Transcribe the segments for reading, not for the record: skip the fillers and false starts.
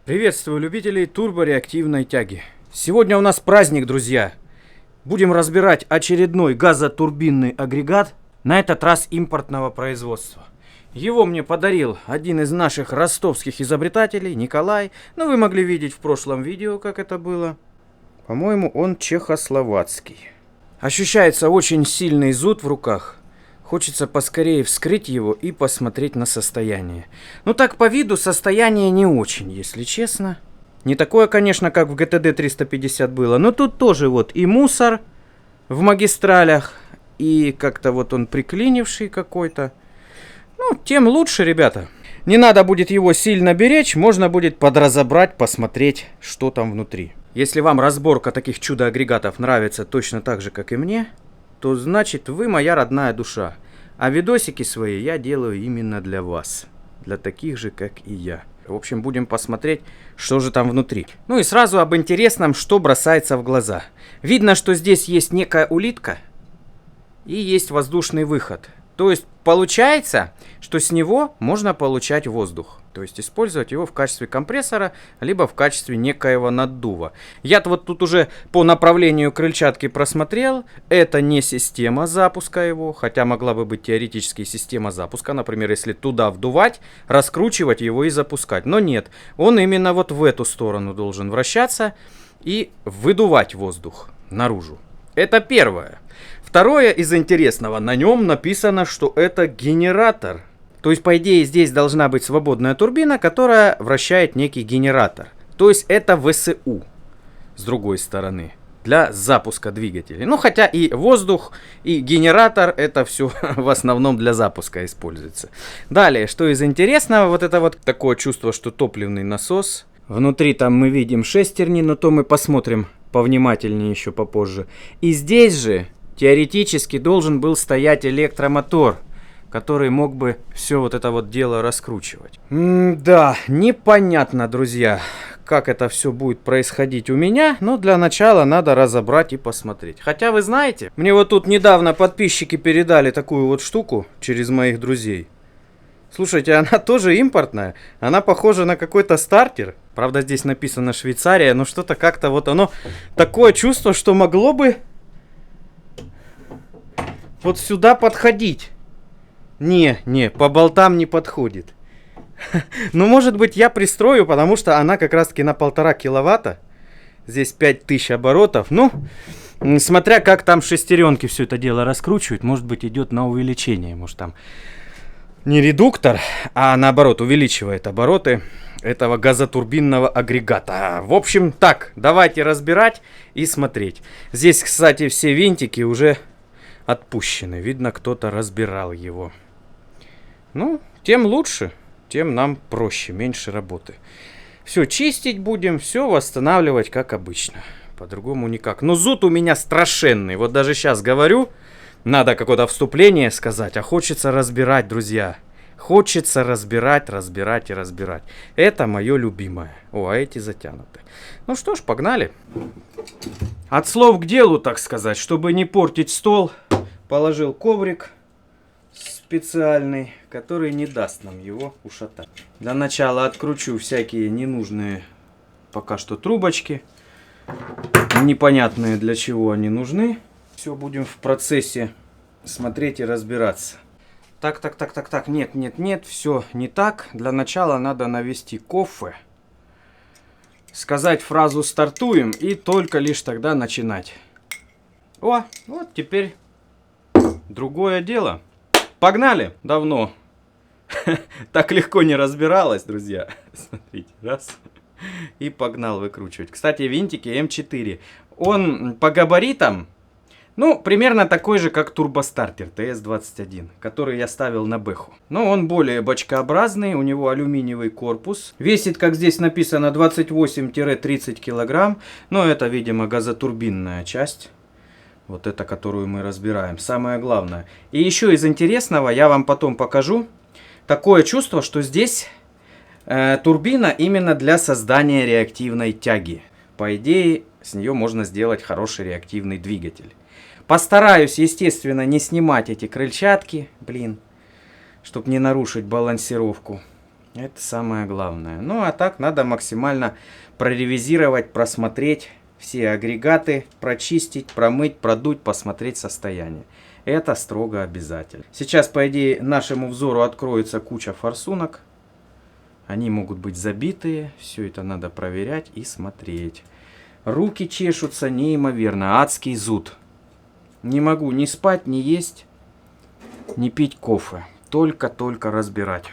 Приветствую любителей турбореактивной тяги. Сегодня у нас праздник, друзья. Будем разбирать очередной газотурбинный агрегат, на этот раз импортного производства. Его мне подарил один из наших ростовских изобретателей, Николай. Но вы могли видеть в прошлом видео, как это было. По-моему, он чехословацкий. Ощущается очень сильный зуд в руках. Хочется поскорее вскрыть его и посмотреть на состояние. Ну так по виду состояние не очень, если честно. Не такое, конечно, как в GTD 350 было. Но тут тоже вот и мусор в магистралях. И как-то вот он приклинивший какой-то. Ну, тем лучше, ребята. Не надо будет его сильно беречь. Можно будет подразобрать, посмотреть, что там внутри. Если вам разборка таких чудо-агрегатов нравится точно так же, как и мне, то значит вы моя родная душа. А видосики свои я делаю именно для вас. Для таких же, как и я. В общем, будем посмотреть, что же там внутри. Ну и сразу об интересном, что бросается в глаза. Видно, что здесь есть некая улитка и есть воздушный выход. То есть получается, что с него можно получать воздух. То есть использовать его в качестве компрессора, либо в качестве некоего наддува. Я вот тут уже по направлению крыльчатки просмотрел. Это не система запуска его, хотя могла бы быть теоретически система запуска. Например, если туда вдувать, раскручивать его и запускать. Но нет, он именно вот в эту сторону должен вращаться и выдувать воздух наружу. Это первое. Второе из интересного, на нем написано, что это генератор. То есть, по идее, здесь должна быть свободная турбина, которая вращает некий генератор. То есть, это ВСУ, с другой стороны, для запуска двигателей. Ну, хотя и воздух, и генератор, это все в основном для запуска используется. Далее, что из интересного, вот это вот такое чувство, что топливный насос. Внутри там мы видим шестерни, но то мы посмотрим повнимательнее еще попозже. И здесь же теоретически должен был стоять электромотор, который мог бы все вот это вот дело раскручивать. Да, непонятно, друзья, как это все будет происходить у меня, но для начала надо разобрать и посмотреть. Хотя вы знаете, мне вот тут недавно подписчики передали такую вот штуку через моих друзей. Слушайте, она тоже импортная, она похожа на какой-то стартер. Правда, здесь написано Швейцария, но что-то как-то вот оно, такое чувство, что могло бы вот сюда подходить. Не, по болтам не подходит. Ну, может быть, я пристрою, потому что она как раз-таки на 1,5 киловатта. Здесь 5000 оборотов. Ну, смотря как там шестеренки все это дело раскручивают, может быть, идет на увеличение. Может, там не редуктор, а наоборот, увеличивает обороты этого газотурбинного агрегата. В общем, так, давайте разбирать и смотреть. Здесь, кстати, все винтики уже отпущены. Видно, кто-то разбирал его. Ну, тем лучше, тем нам проще, меньше работы. Все чистить будем, все восстанавливать, как обычно. По-другому никак. Но зуд у меня страшенный. Вот даже сейчас говорю, надо какое-то вступление сказать, а хочется разбирать, друзья. Хочется разбирать и разбирать. Это мое любимое. О, а эти затянуты. Ну что ж, погнали. От слов к делу, так сказать, чтобы не портить стол, положил коврик специальный, который не даст нам его ушатать. Для начала откручу всякие ненужные пока что трубочки. Непонятные, для чего они нужны. Все будем в процессе смотреть и разбираться. Так, нет, все не так. Для начала надо навести кофе, сказать фразу «стартуем» и только лишь тогда начинать. О, вот теперь другое дело. Погнали! Давно так легко не разбиралась, друзья. Смотрите, раз. И погнал выкручивать. Кстати, винтики М4. Он по габаритам, ну, примерно такой же, как турбостартер ТС-21, который я ставил на Бэху. Но он более бочкообразный, у него алюминиевый корпус. Весит, как здесь написано, 28-30 килограмм. Но это, видимо, газотурбинная часть. Вот это, которую мы разбираем. Самое главное. И еще из интересного я вам потом покажу. Такое чувство, что здесь турбина именно для создания реактивной тяги. По идее, с нее можно сделать хороший реактивный двигатель. Постараюсь, естественно, не снимать эти крыльчатки, чтобы не нарушить балансировку. Это самое главное. Ну, а так надо максимально проревизировать, просмотреть все агрегаты, прочистить, промыть, продуть, посмотреть состояние. Это строго обязательно. Сейчас, по идее, нашему взору откроется куча форсунок. Они могут быть забитые. Все это надо проверять и смотреть. Руки чешутся неимоверно. Адский зуд. Не могу ни спать, ни есть, ни пить кофе. Только разбирать.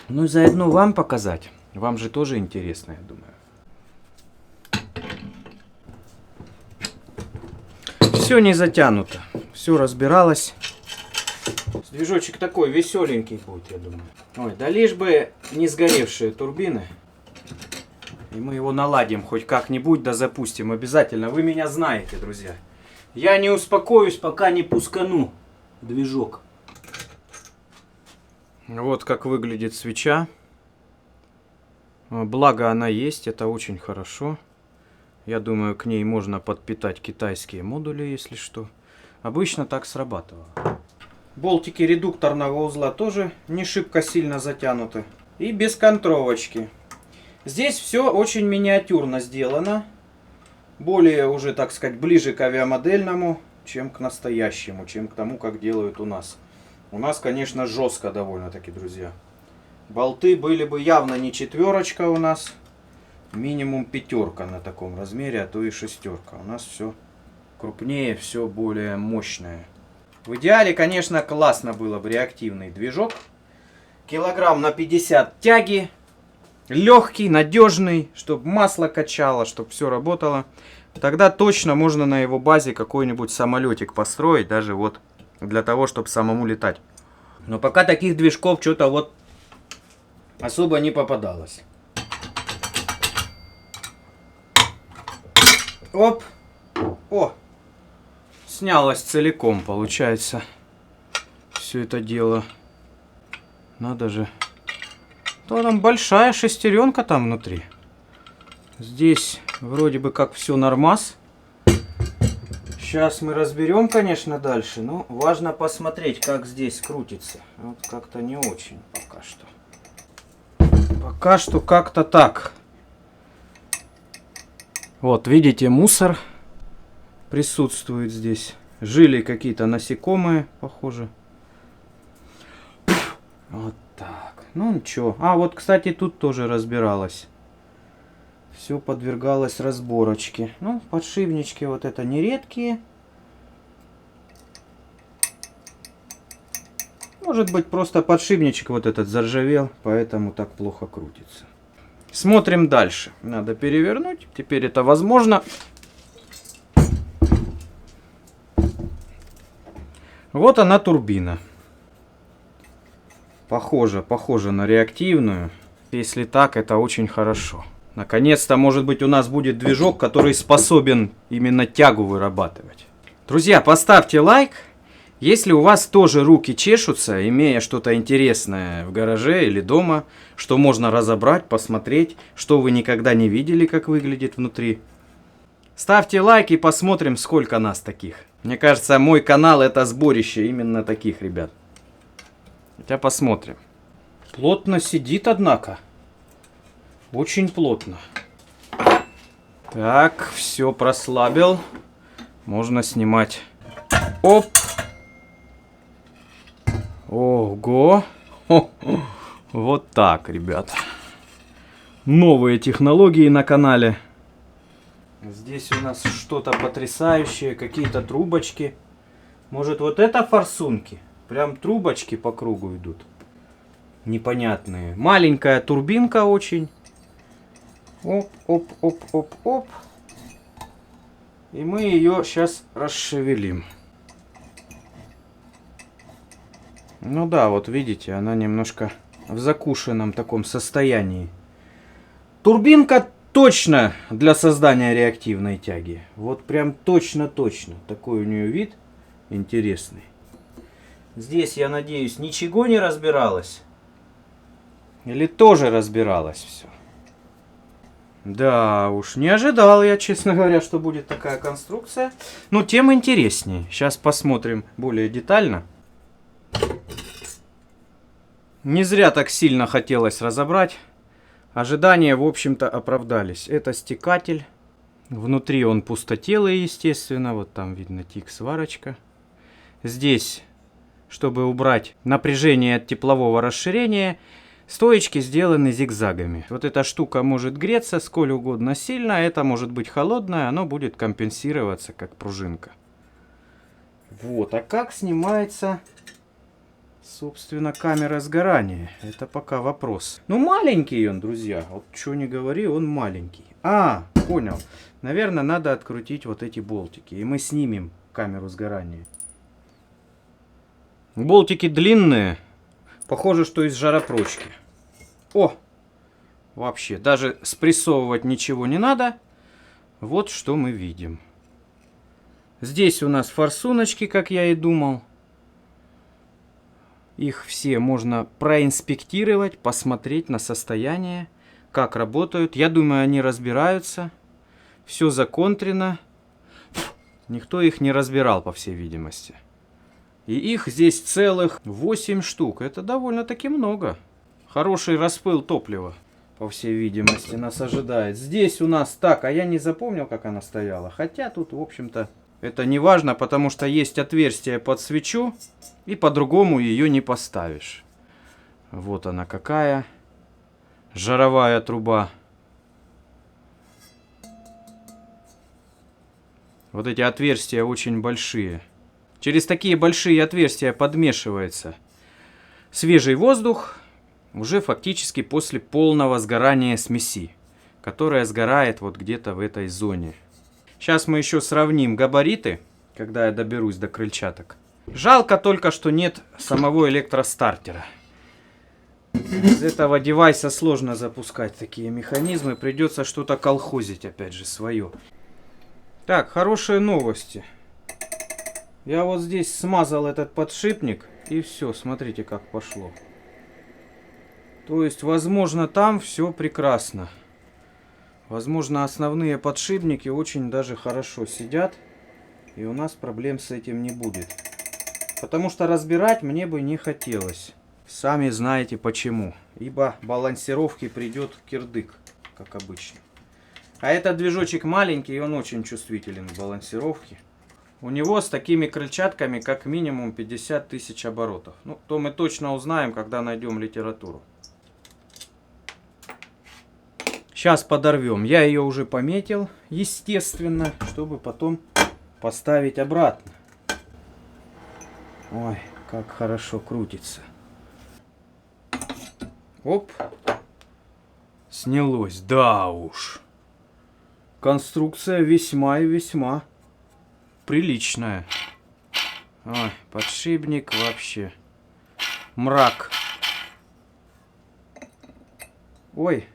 Ну и заодно вам показать. Вам же тоже интересно, я думаю. Все не затянуто. Все разбиралось. Движочек такой веселенький будет, я думаю. Ой, да лишь бы не сгоревшие турбины. И мы его наладим хоть как-нибудь, да запустим обязательно. Вы меня знаете, друзья. Я не успокоюсь, пока не пускану движок. Вот как выглядит свеча. Благо она есть, это очень хорошо. Я думаю, к ней можно подпитать китайские модули, если что. Обычно так срабатывало. Болтики редукторного узла тоже не шибко сильно затянуты. И без контровочки. Здесь все очень миниатюрно сделано. Более уже, так сказать, ближе к авиамодельному, чем к настоящему, чем к тому, как делают у нас. У нас, конечно, жестко довольно-таки, друзья. Болты были бы явно не четверочка у нас. Минимум пятерка на таком размере, а то и шестерка. У нас все крупнее, все более мощное. В идеале, конечно, классно было бы реактивный движок. Килограмм на 50 тяги. Легкий, надежный, чтобы масло качало, чтобы все работало. Тогда точно можно на его базе какой-нибудь самолетик построить, даже вот для того, чтобы самому летать. Но пока таких движков что-то вот особо не попадалось. Оп! О! Снялось целиком, получается. Все это дело. Надо же. То там большая шестеренка там внутри. Здесь вроде бы как все нормас. Сейчас мы разберем, конечно, дальше. Но важно посмотреть, как здесь крутится. Вот как-то не очень пока что. Пока что как-то так. Вот, видите, мусор присутствует здесь. Жили какие-то насекомые, похоже. Вот так. Ну ничего. А, вот, кстати, тут тоже разбиралось. Все подвергалось разборочке. Ну, подшипнички вот это нередкие. Может быть, просто подшипничек вот этот заржавел, поэтому так плохо крутится. Смотрим дальше. Надо перевернуть. Теперь это возможно. Вот она, турбина. Похоже на реактивную. Если так, это очень хорошо. Наконец-то, может быть, у нас будет движок, который способен именно тягу вырабатывать. Друзья, поставьте лайк. Если у вас тоже руки чешутся, имея что-то интересное в гараже или дома, что можно разобрать, посмотреть, что вы никогда не видели, как выглядит внутри. Ставьте лайк и посмотрим, сколько нас таких. Мне кажется, мой канал это сборище именно таких ребят. Хотя посмотрим. Плотно сидит, однако. Очень плотно. Так, все прослабил. Можно снимать. Оп. Ого. Вот так, ребята. Новые технологии на канале. Здесь у нас что-то потрясающее. Какие-то трубочки. Может, вот это форсунки? Прям трубочки по кругу идут. Непонятные. Маленькая турбинка очень. Оп, оп, оп, оп, оп. И мы ее сейчас расшевелим. Ну да, вот видите, она немножко в закушенном таком состоянии. Турбинка точно для создания реактивной тяги. Вот прям точно-точно. Такой у нее вид интересный. Здесь, я надеюсь, ничего не разбиралось. Или тоже разбиралось все. Да уж, не ожидал я, честно говоря, что будет такая конструкция. Но тем интереснее. Сейчас посмотрим более детально. Не зря так сильно хотелось разобрать. Ожидания, в общем-то, оправдались. Это стекатель. Внутри он пустотелый, естественно. Вот там видно тик-сварочка. Здесь, чтобы убрать напряжение от теплового расширения, стоечки сделаны зигзагами. Вот эта штука может греться сколь угодно сильно. Это может быть холодное. Оно будет компенсироваться как пружинка. Вот. А как снимается, собственно, камера сгорания? Это пока вопрос. Ну, маленький он, друзья. Вот что не говори, он маленький. А, понял. Наверное, надо открутить вот эти болтики. И мы снимем камеру сгорания. Болтики длинные. Похоже, что из жаропрочки. О! Вообще, даже спрессовывать ничего не надо. Вот что мы видим. Здесь у нас форсуночки, как я и думал. Их все можно проинспектировать, посмотреть на состояние, как работают. Я думаю, они разбираются. Все законтрено. Никто их не разбирал, по всей видимости. И их здесь целых 8 штук. Это довольно-таки много. Хороший распыл топлива, по всей видимости, нас ожидает. Здесь у нас так, а я не запомнил, как она стояла. Хотя тут, в общем-то, это не важно, потому что есть отверстие под свечу, и по-другому ее не поставишь. Вот она какая. Жаровая труба. Вот эти отверстия очень большие. Через такие большие отверстия подмешивается свежий воздух уже фактически после полного сгорания смеси, которая сгорает вот где-то в этой зоне. Сейчас мы еще сравним габариты, когда я доберусь до крыльчаток. Жалко только, что нет самого электростартера. Из этого девайса сложно запускать такие механизмы. Придется что-то колхозить, опять же, свое. Так, хорошие новости. Я вот здесь смазал этот подшипник, и все, смотрите, как пошло. То есть, возможно, там все прекрасно. Возможно, основные подшипники очень даже хорошо сидят, и у нас проблем с этим не будет. Потому что разбирать мне бы не хотелось. Сами знаете почему. Ибо балансировки придет кирдык, как обычно. А этот движочек маленький, и он очень чувствителен к балансировке. У него с такими крыльчатками как минимум 50 тысяч оборотов. Ну, то мы точно узнаем, когда найдем литературу. Сейчас подорвем. Я ее уже пометил, естественно, чтобы потом поставить обратно. Ой, как хорошо крутится. Оп. Снялось. Да уж. Конструкция весьма и весьма приличная. Ой, подшипник вообще. Мрак. Ой.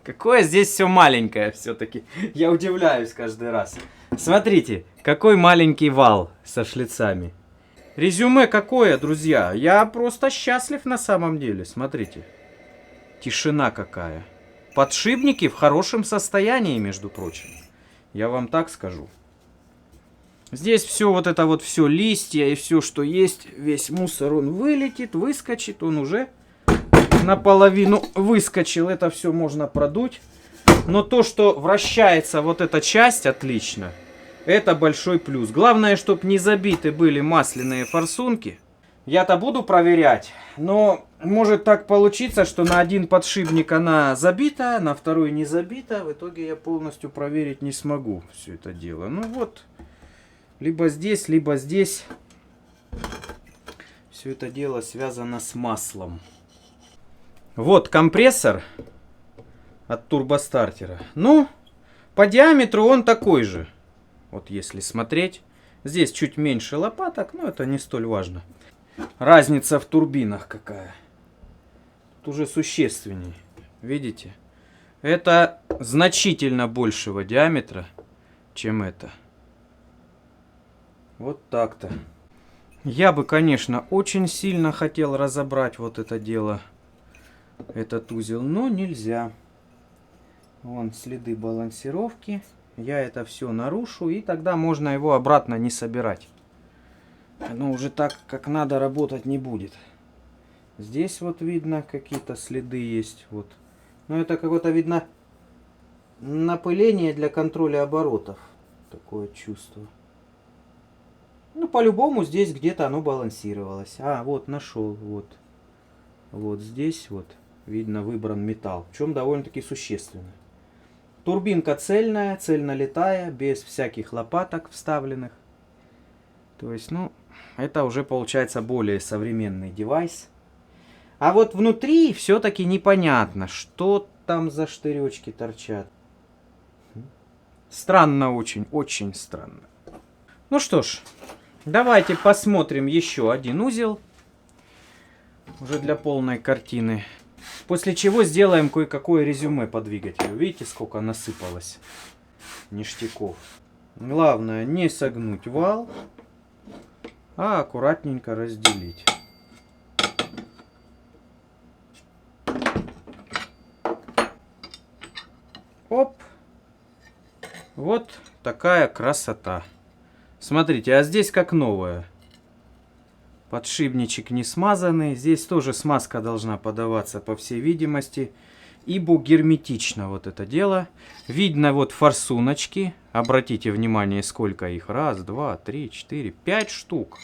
Какое здесь все маленькое все-таки. Я удивляюсь каждый раз. Смотрите, какой маленький вал со шлицами. Резюме какое, друзья. Я просто счастлив на самом деле. Смотрите. Тишина какая. Подшипники в хорошем состоянии, между прочим. Я вам так скажу. Здесь все вот это вот все листья и все, что есть. Весь мусор он вылетит, выскочит. Он уже наполовину выскочил. Это все можно продуть. Но то, что вращается вот эта часть отлично, это большой плюс. Главное, чтобы не забиты были масляные форсунки. Я-то буду проверять, но может так получиться, что на один подшипник она забита, на второй не забита. В итоге я полностью проверить не смогу все это дело. Ну вот, либо здесь. Все это дело связано с маслом. Вот компрессор от турбостартера. Ну, по диаметру он такой же. Вот если смотреть. Здесь чуть меньше лопаток, но это не столь важно. Разница в турбинах какая. Тут уже существенней. Видите? Это значительно большего диаметра, чем это. Вот так-то. Я бы, конечно, очень сильно хотел разобрать вот это дело, этот узел, но нельзя. Вон следы балансировки. Я это все нарушу, и тогда можно его обратно не собирать. Оно уже так, как надо, работать не будет. Здесь вот видно какие-то следы есть. Вот. Но это какое-то видно напыление для контроля оборотов. Такое чувство. Ну, по-любому здесь где-то оно балансировалось. А, вот, нашел. Вот. Вот здесь вот видно выбран металл. В чем довольно-таки существенно. Турбинка цельная, цельнолитая, без всяких лопаток вставленных. То есть, ну, это уже получается более современный девайс. А вот внутри все-таки непонятно, что там за штыречки торчат. Странно очень, очень странно. Ну что ж, давайте посмотрим еще один узел. Уже для полной картины. После чего сделаем кое-какое резюме по двигателю. Видите, сколько насыпалось ништяков. Главное не согнуть вал, а аккуратненько разделить. Оп! Вот такая красота. Смотрите, а здесь как новое. Подшипничек не смазанный. Здесь тоже смазка должна подаваться, по всей видимости. Ибо герметично вот это дело. Видно вот форсуночки. Обратите внимание, сколько их. Раз, два, три, четыре, 5 штук.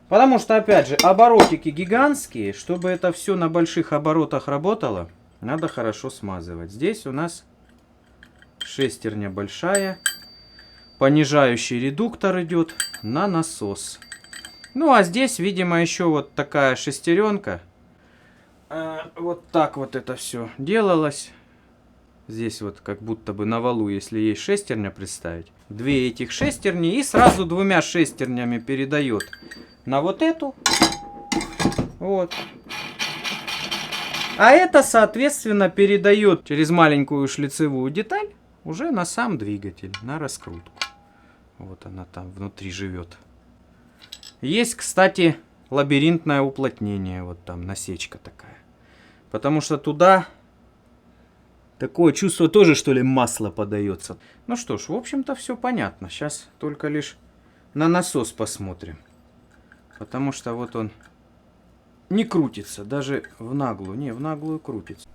Потому что, опять же, оборотики гигантские. Чтобы это все на больших оборотах работало, надо хорошо смазывать. Здесь у нас шестерня большая. Понижающий редуктор идет на насос. Ну, а здесь, видимо, еще вот такая шестеренка. Вот так вот это все делалось. Здесь вот как будто бы на валу, если есть шестерня представить. 2 этих шестерни и сразу 2 шестернями передает на вот эту. Вот. А это, соответственно, передает через маленькую шлицевую деталь уже на сам двигатель, на раскрутку. Вот она там внутри живет. Есть, кстати, лабиринтное уплотнение. Вот там насечка такая. Потому что туда такое чувство тоже, что ли, масло подается. Ну что ж, в общем-то, все понятно. Сейчас только лишь на насос посмотрим. Потому что вот он не крутится. Даже в наглую. Не, в наглую крутится.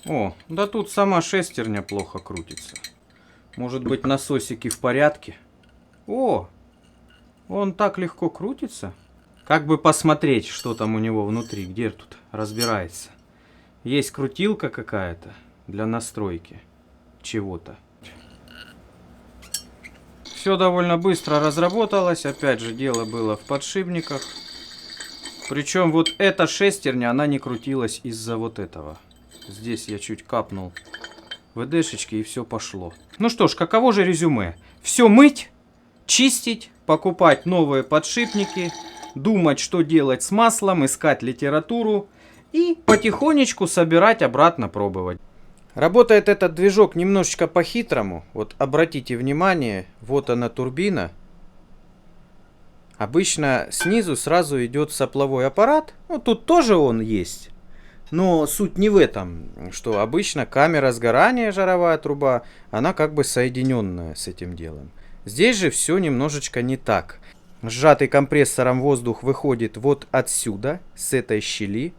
О, да тут сама шестерня плохо крутится. Может быть, насосики в порядке? О, он так легко крутится. Как бы посмотреть, что там у него внутри, где тут разбирается. Есть крутилка какая-то для настройки чего-то. Все довольно быстро разработалось. Опять же, дело было в подшипниках. Причем вот эта шестерня, она не крутилась из-за вот этого. Здесь я чуть капнул ВДшечки и все пошло. Ну что ж, каково же резюме? Все мыть, чистить, покупать новые подшипники, думать, что делать с маслом, искать литературу и потихонечку собирать, обратно пробовать. Работает этот движок немножечко по-хитрому. Вот обратите внимание, вот она турбина. Обычно снизу сразу идет сопловой аппарат. Ну, тут тоже он есть. Но суть не в этом, что обычно камера сгорания, жаровая труба, она как бы соединенная с этим делом. Здесь же все немножечко не так. Сжатый компрессором воздух выходит вот отсюда, с этой щели.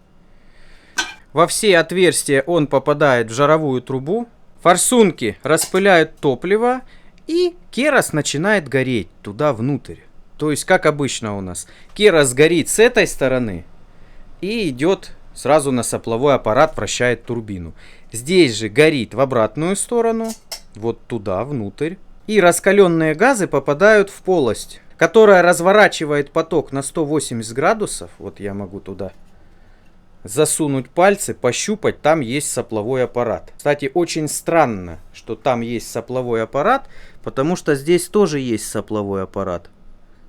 Во все отверстия он попадает в жаровую трубу. Форсунки распыляют топливо, и керос начинает гореть туда внутрь. То есть, как обычно у нас, керос горит с этой стороны и идет сразу на сопловой аппарат, вращает турбину. Здесь же горит в обратную сторону, вот туда, внутрь. И раскаленные газы попадают в полость, которая разворачивает поток на 180 градусов. Вот я могу туда засунуть пальцы, пощупать, там есть сопловой аппарат. Кстати, очень странно, что там есть сопловой аппарат, потому что здесь тоже есть сопловой аппарат.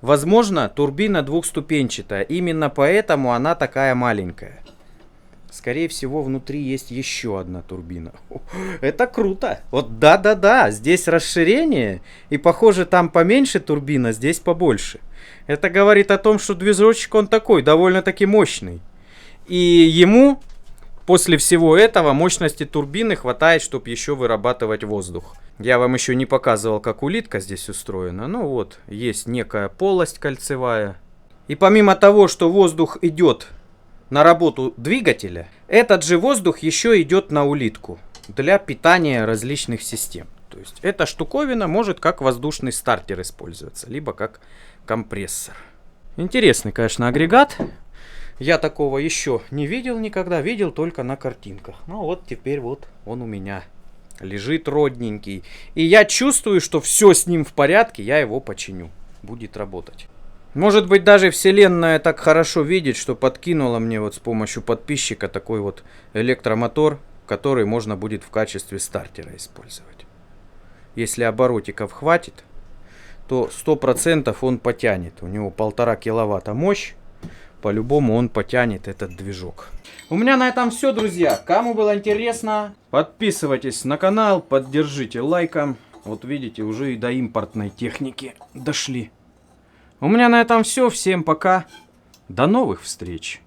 Возможно, турбина двухступенчатая, именно поэтому она такая маленькая. Скорее всего, внутри есть еще одна турбина. Это круто. Вот да-да-да, здесь расширение. И похоже, там поменьше турбина, здесь побольше. Это говорит о том, что движочек он такой, довольно-таки мощный. И ему после всего этого мощности турбины хватает, чтобы еще вырабатывать воздух. Я вам еще не показывал, как улитка здесь устроена. Ну вот, есть некая полость кольцевая. И помимо того, что воздух идет на работу двигателя, этот же воздух еще идет на улитку для питания различных систем. То есть эта штуковина может как воздушный стартер использоваться, либо как компрессор. Интересный, конечно, агрегат. Я такого еще не видел никогда, видел только на картинках. Ну вот теперь вот он у меня лежит родненький. И я чувствую, что все с ним в порядке, я его починю. Будет работать. Может быть, даже вселенная так хорошо видит, что подкинула мне вот с помощью подписчика такой вот электромотор, который можно будет в качестве стартера использовать. Если оборотиков хватит, то 100% он потянет. У него 1,5 киловатта мощь. По-любому он потянет этот движок. У меня на этом все, друзья. Кому было интересно, подписывайтесь на канал, поддержите лайком. Вот видите, уже и до импортной техники дошли. У меня на этом все. Всем пока. До новых встреч.